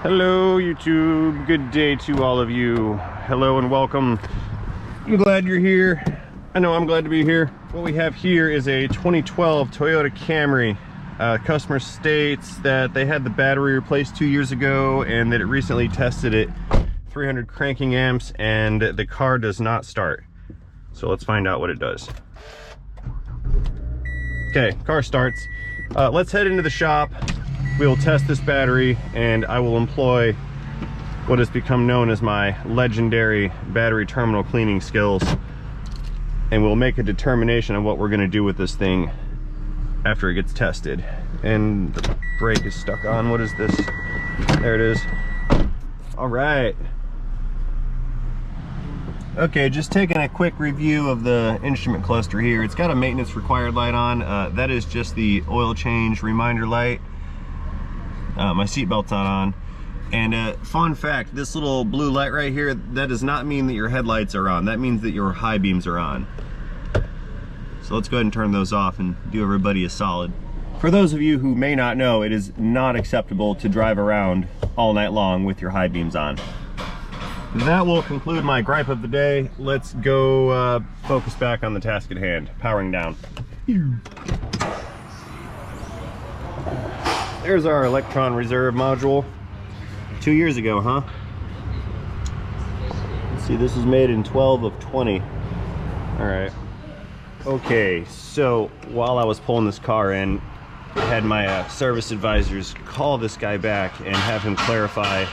Hello YouTube, good day to all of you. Hello and welcome. I'm glad you're here. I know I'm glad to be here. What we have here is a 2012 Toyota Camry. Customer states that they had the battery replaced 2 years ago and that it recently tested at 300 cranking amps and the car does not start. So let's find out what it does. Okay, car starts. Let's head into the shop. We will test this battery and I will employ what has become known as my legendary battery terminal cleaning skills, and we'll make a determination on what we're going to do with this thing after it gets tested. And the brake is stuck on. What is this? There it is. All right. Okay, just taking a quick review of the instrument cluster here. It's got a maintenance required light on. That is just the oil change reminder light. My seatbelt's not on. And fun fact, this little blue light right here, that does not mean that your headlights are on. That means that your high beams are on. So let's go ahead and turn those off and do everybody a solid. For those of you who may not know, it is not acceptable to drive around all night long with your high beams on. That will conclude my gripe of the day. Let's go focus back on the task at hand. Powering down. There's our electron reserve module. 2 years ago, huh? Let's see, this is made in 12 of 20. All right. Okay, so while I was pulling this car in, I had my service advisors call this guy back and have him clarify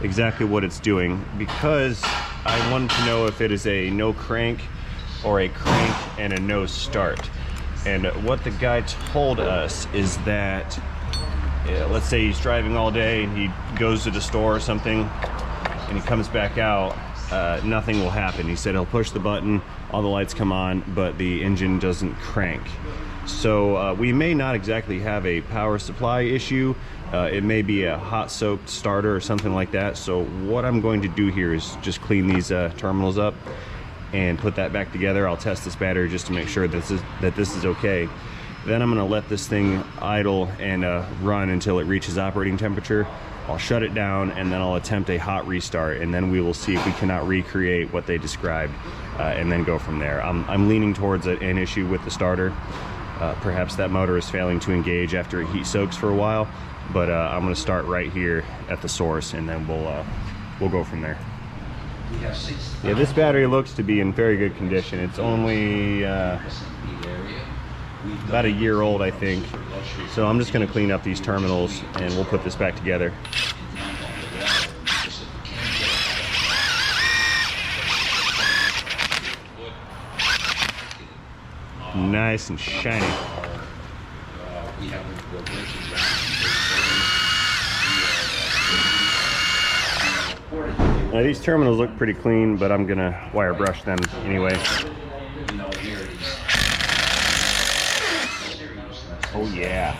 exactly what it's doing, because I wanted to know if it is a no crank or a crank and a no start. And what the guy told us is that let's say he's driving all day and he goes to the store or something and he comes back out, nothing will happen. He said he'll push the button, all the lights come on, but the engine doesn't crank. So we may not exactly have a power supply issue. It may be a hot soaked starter or something like that. So what I'm going to do here is just clean these terminals up and put that back together. I'll test this battery just to make sure that this is okay. Then I'm going to let this thing idle and run until it reaches operating temperature. I'll shut it down and then I'll attempt a hot restart, and then we will see if we cannot recreate what they described and then go from there. I'm leaning towards an issue with the starter. Perhaps that motor is failing to engage after it heat soaks for a while, but I'm going to start right here at the source and then we'll go from there. Yeah, this battery looks to be in very good condition. It's only about a year old, I think. So I'm just going to clean up these terminals and we'll put this back together. Nice and shiny. Now these terminals look pretty clean, but I'm going to wire brush them anyway. Oh yeah.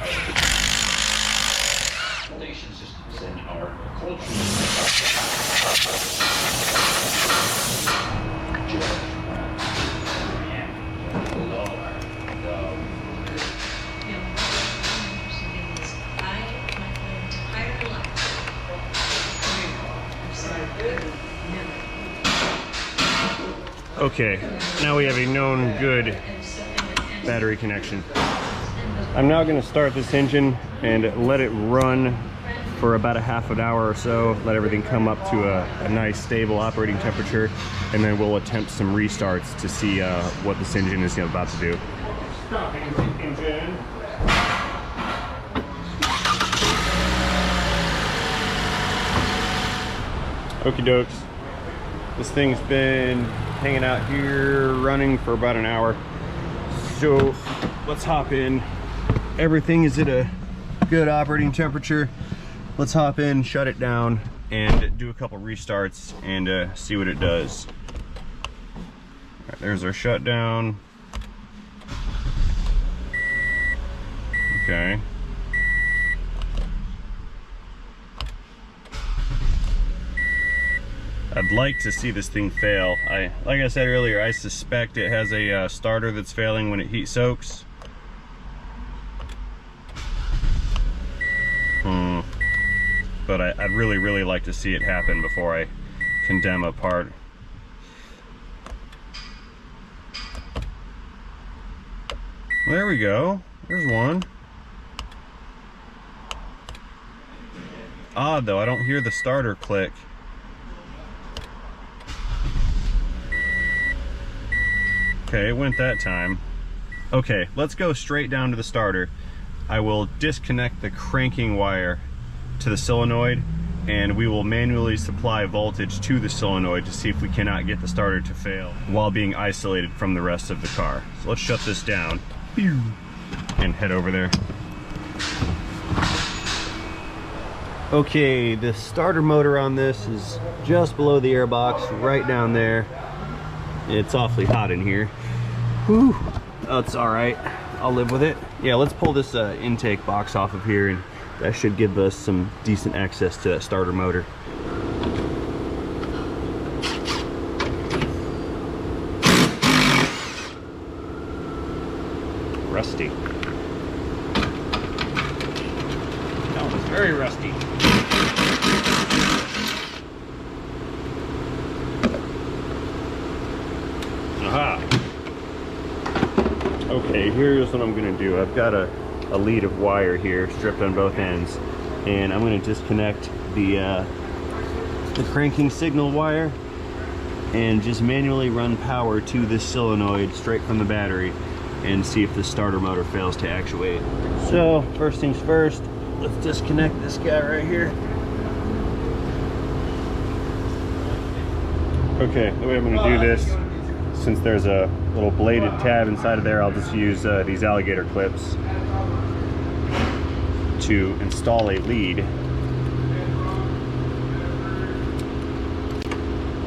Okay, now we have a known good battery connection. I'm now going to start this engine and let it run for about a half an hour or so, let everything come up to a nice stable operating temperature, and then we'll attempt some restarts to see what this engine is about to do. Stopping engine. Okie dokes. This thing's been hanging out here running for about an hour. So let's hop in. Everything is at a good operating temperature. Let's hop in, shut it down, and do a couple restarts and see what it does. All right, there's our shutdown. Okay. I'd like to see this thing fail. Like I said earlier, I suspect it has a starter that's failing when it heat soaks. but I'd really like to see it happen before I condemn a part. There we go. There's one. Odd though, I don't hear the starter click. Okay, it went that time. Okay, let's go straight down to the starter. I will disconnect the cranking wire to the solenoid, and we will manually supply voltage to the solenoid to see if we cannot get the starter to fail while being isolated from the rest of the car. So let's shut this down and head over there. Okay, the starter motor on this is just below the airbox, right down there. It's awfully hot in here. Whew. That's all right. I'll live with it. Yeah, let's pull this intake box off of here, and that should give us some decent access to that starter motor. Rusty. That one's very rusty. Aha! Okay, here's what I'm gonna do. I've got a lead of wire here stripped on both ends, and I'm gonna disconnect the cranking signal wire and just manually run power to this solenoid straight from the battery and see if the starter motor fails to actuate. So first things first, let's disconnect this guy right here. Okay, the way I'm gonna do this, since there's a little bladed tab inside of there, I'll just use these alligator clips to install a lead,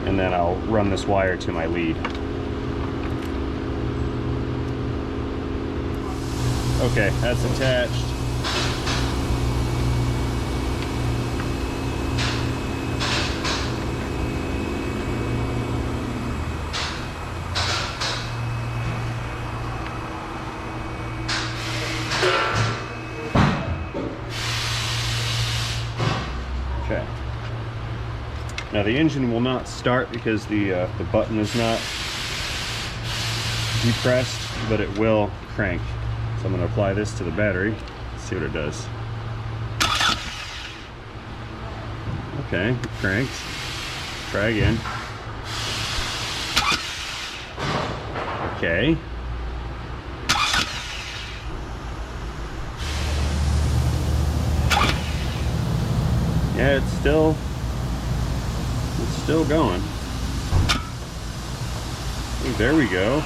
and then I'll run this wire to my lead. Okay, that's attached. Okay. Now the engine will not start because the button is not depressed, but it will crank. So I'm going to apply this to the battery, see what it does. Okay, it cranks. Try again. Okay. Yeah, it's still going. Ooh, there we go.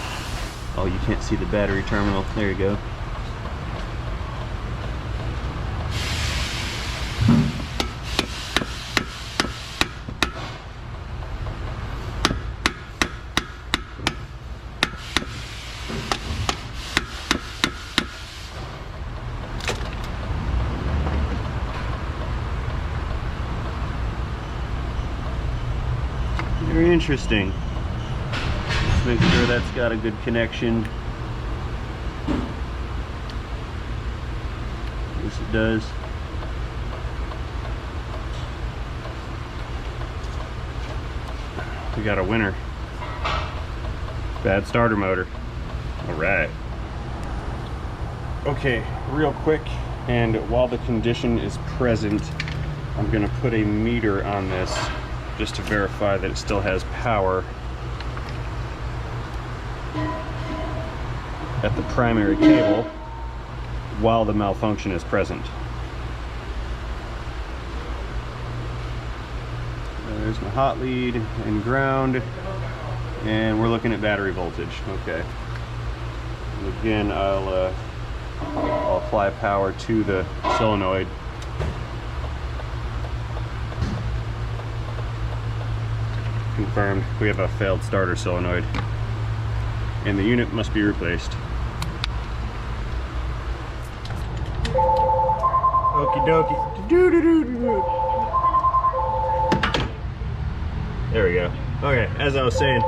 Oh, you can't see the battery terminal. There you go. Very interesting. Just make sure that's got a good connection. Yes, it does. We got a winner. Bad starter motor. All right. Okay, real quick, and while the condition is present, I'm gonna put a meter on this just to verify that it still has power at the primary cable while the malfunction is present. There's my hot lead and ground, and we're looking at battery voltage. Okay. And again, I'll apply power to the solenoid. Confirmed, we have a failed starter solenoid, and the unit must be replaced. Okie dokie. There we go. Okay, as I was saying,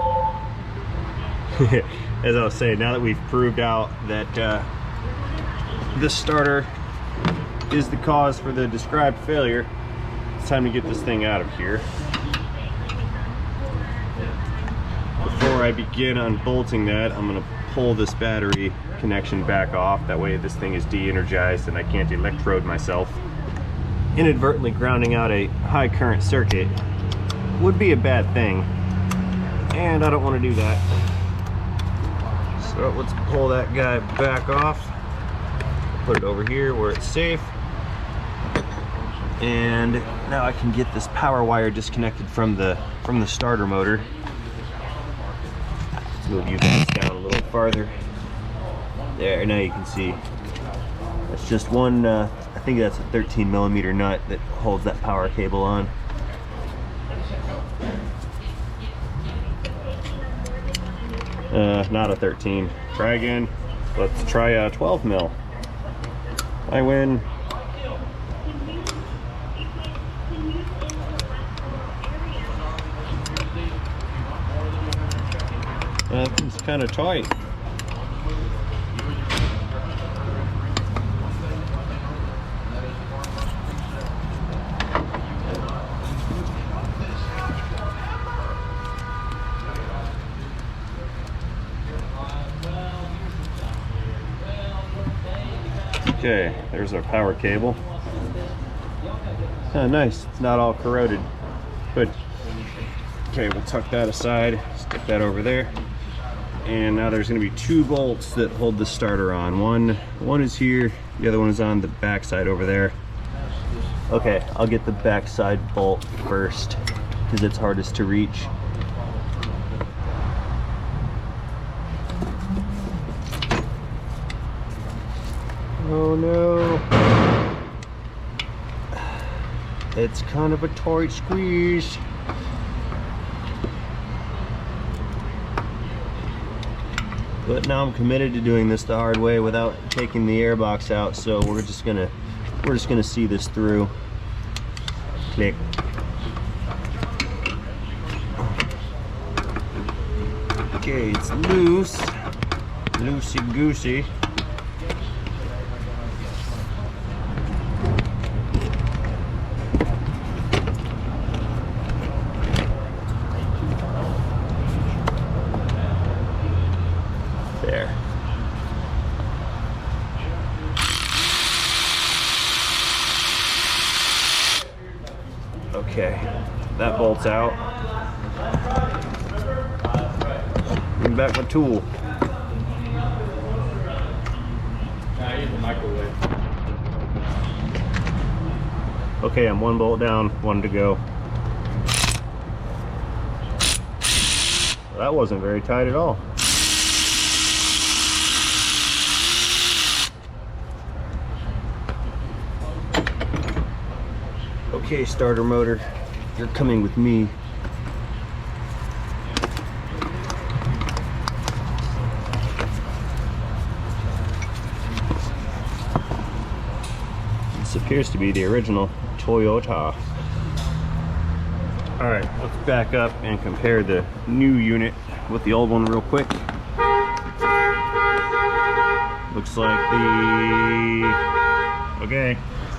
now that we've proved out that this starter is the cause for the described failure, it's time to get this thing out of here. Before I begin unbolting that, I'm gonna pull this battery connection back off. That way this thing is de-energized and I can't electrode myself. Inadvertently grounding out a high current circuit would be a bad thing, and I don't want to do that. So let's pull that guy back off, put it over here where it's safe, and now I can get this power wire disconnected from the starter motor. Let's move you guys down a little farther. There, now you can see that's just one, I think that's a 13mm nut that holds that power cable on. Not a 13. Try again. Let's try a 12mm. I win. It's kind of tight. Okay, there's our power cable. Oh, nice, it's not all corroded. Good. Okay, we'll tuck that aside, stick that over there. And now there's gonna be 2 bolts that hold the starter on. One is here, the other one is on the back side over there. Okay, I'll get the back side bolt first because it's hardest to reach. Oh no. It's kind of a tight squeeze. But now I'm committed to doing this the hard way without taking the airbox out, so we're just gonna see this through. Click. Okay, it's loose. Loosey goosey. There. Okay, that bolts out. Bring back my tool. Okay, I'm 1 bolt down, 1 to go. Well, that wasn't very tight at all. Okay, starter motor, you're coming with me. This appears to be the original Toyota. All right, let's back up and compare the new unit with the old one real quick. Looks like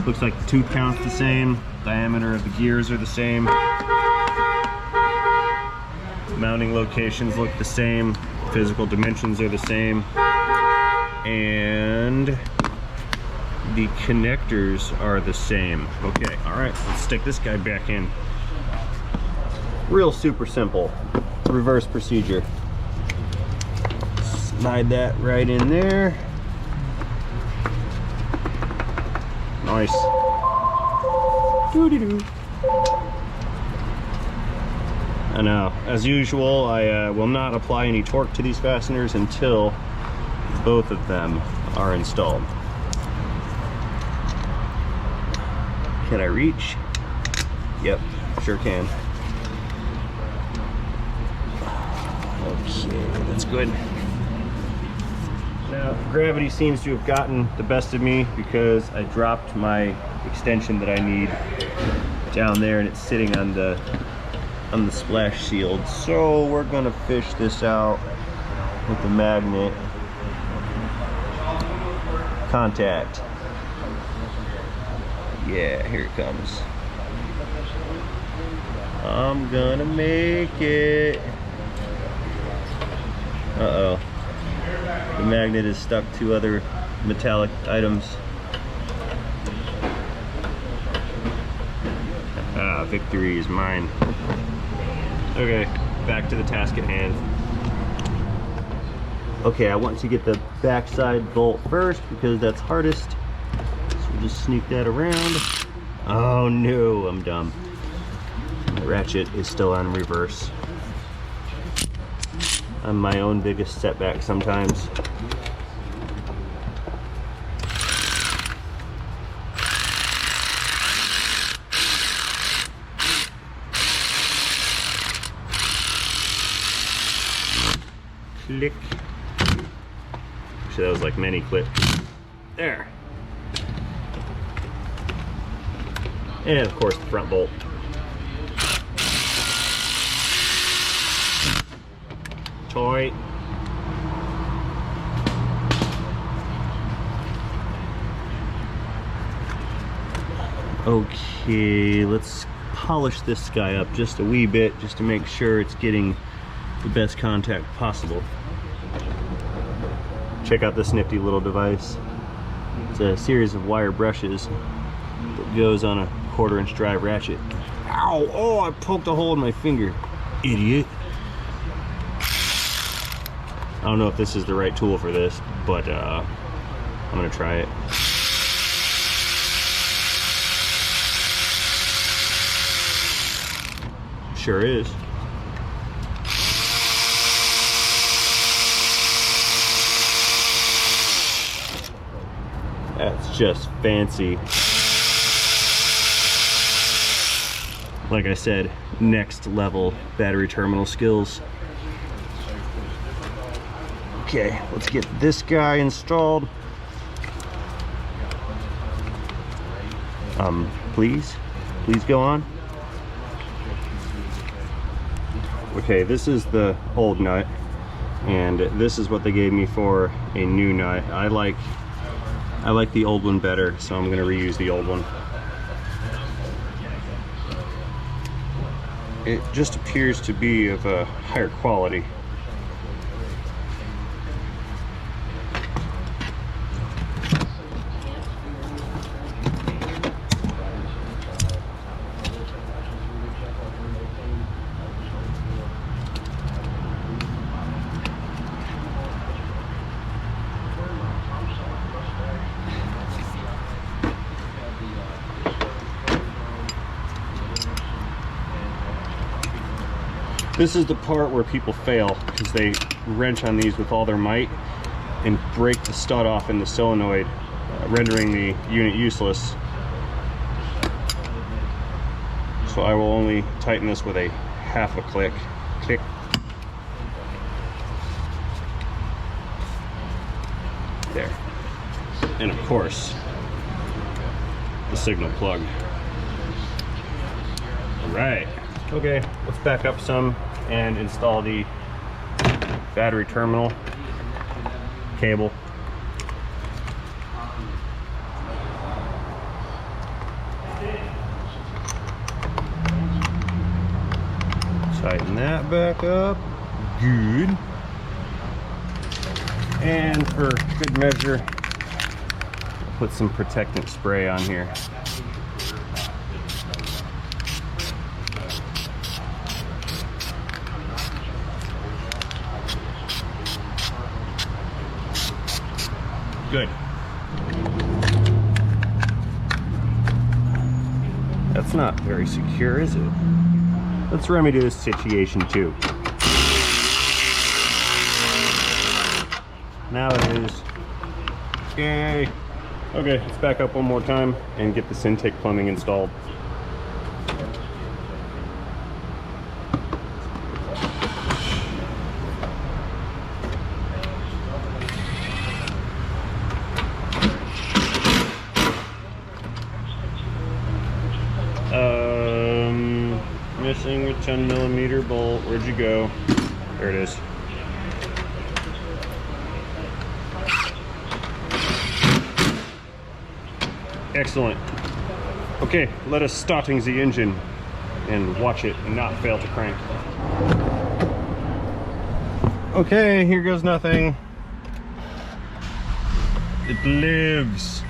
looks like the tooth count's the same, diameter of the gears are the same, mounting locations look the same, physical dimensions are the same, and the connectors are the same. Okay, all right, let's stick this guy back in. Real super simple reverse procedure. Slide that right in there. Nice. Doo-doo-doo. And now, as usual, I will not apply any torque to these fasteners until both of them are installed. Can I reach? Yep, sure can. Okay, that's good. Now, gravity seems to have gotten the best of me because I dropped my extension that I need down there and it's sitting on the splash shield. So we're gonna fish this out with the magnet. Contact. Yeah, here it comes. I'm gonna make it. Uh-oh. The magnet is stuck to other metallic items. Ah, victory is mine. Okay, back to the task at hand. Okay, I want to get the backside bolt first because that's hardest. So we'll just sneak that around. Oh no, I'm dumb. The ratchet is still on reverse. I'm my own biggest setback sometimes. Click. Actually, that was like many clicks. There. And of course, the front bolt. Toy. Okay, let's polish this guy up just a wee bit just to make sure it's getting the best contact possible. Check out this nifty little device. It's a series of wire brushes that goes on a 1/4" drive ratchet. Ow! Oh, I poked a hole in my finger. Idiot. I don't know if this is the right tool for this, but I'm gonna try it. Sure is. That's just fancy. Like I said, next level battery terminal skills. Okay, let's get this guy installed. Please go on. Okay, this is the old nut, and this is what they gave me for a new nut. I like the old one better, so I'm gonna reuse the old one. It just appears to be of a higher quality. This is the part where people fail because they wrench on these with all their might and break the stud off in the solenoid, rendering the unit useless. So I will only tighten this with a half a click. Click. There. And of course, the signal plug. All right. Okay, let's back up some and install the battery terminal cable. Tighten that back up. Good. And for good measure, put some protectant spray on here. Good. That's not very secure, is it? Let's remedy this situation too. Now it is. Yay. Okay, let's back up one more time and get this intake plumbing installed. Missing a 10mm bolt. Where'd you go? There it is. Excellent. Okay, let us starting the engine. and watch it not fail to crank. Okay, here goes nothing. It lives.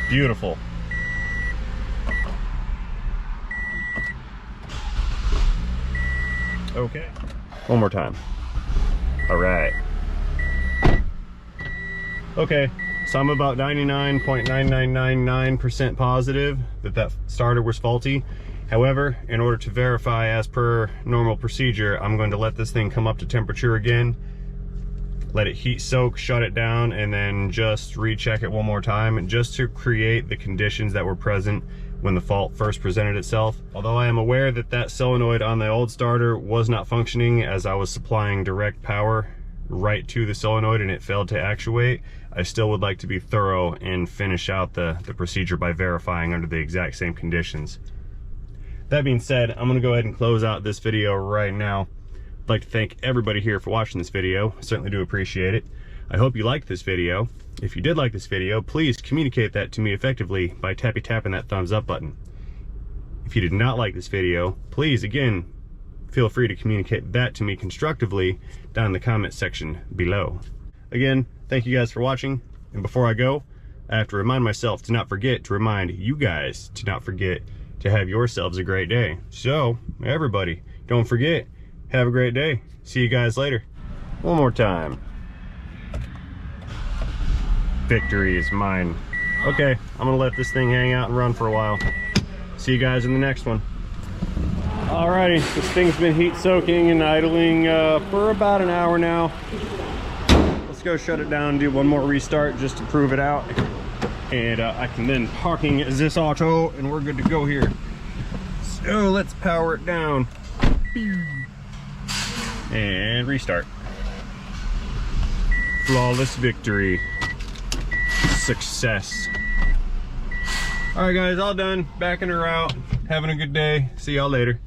Beautiful. Okay. One more time. All right. Okay, so I'm about 99.9999% positive that that starter was faulty. However, in order to verify as per normal procedure, I'm going to let this thing come up to temperature again, let it heat soak, shut it down, and then just recheck it one more time, just to create the conditions that were present when the fault first presented itself. Although I am aware that that solenoid on the old starter was not functioning, as I was supplying direct power right to the solenoid and it failed to actuate, I still would like to be thorough and finish out the procedure by verifying under the exact same conditions. That being said, I'm going to go ahead and close out this video right now. I'd like to thank everybody here for watching this video. I certainly do appreciate it. I hope you liked this video. If you did like this video, please communicate that to me effectively by tapping that thumbs up button. If you did not like this video, please, again, feel free to communicate that to me constructively down in the comment section below. Again, thank you guys for watching. And before I go, I have to remind myself to not forget to remind you guys to not forget to have yourselves a great day. So, everybody, don't forget, have a great day. See you guys later. One more time. Victory is mine. Okay, I'm gonna let this thing hang out and run for a while. See you guys in the next one. Alrighty, this thing's been heat soaking and idling for about an hour now. Let's go shut it down and do one more restart just to prove it out. And I can then parking this auto and we're good to go here. So let's power it down. And restart. Flawless victory. Success. All right guys, all done, backing her out, having a good day. See y'all later.